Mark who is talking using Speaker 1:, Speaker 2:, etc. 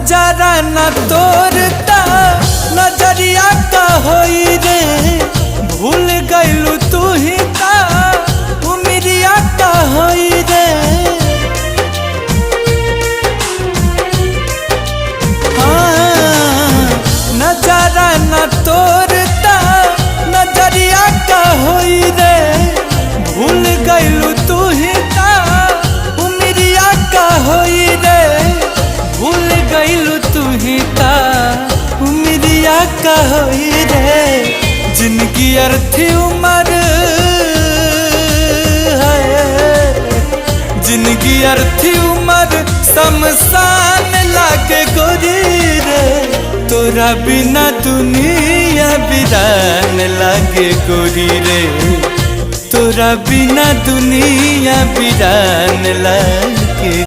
Speaker 1: नजारा न तोरता नजरिया का होई रे, भूल गइलू तू ही का उमिरिया का होई रे। नजारा न तोरता नजरिया का होई रे, भूल गइलू तू ही का उमिरिया का होई रे, भूल गइलू तू ही का उमिरिया का होई रे। जिंदगी अर्थी उम्र है, जिंदगी अर्थी उम्र शमशान लागे गोरी रे, तोरा बिना दुनिया वीरान लागे गोरी रे, तोरा बिना दुनिया वीरान लागे।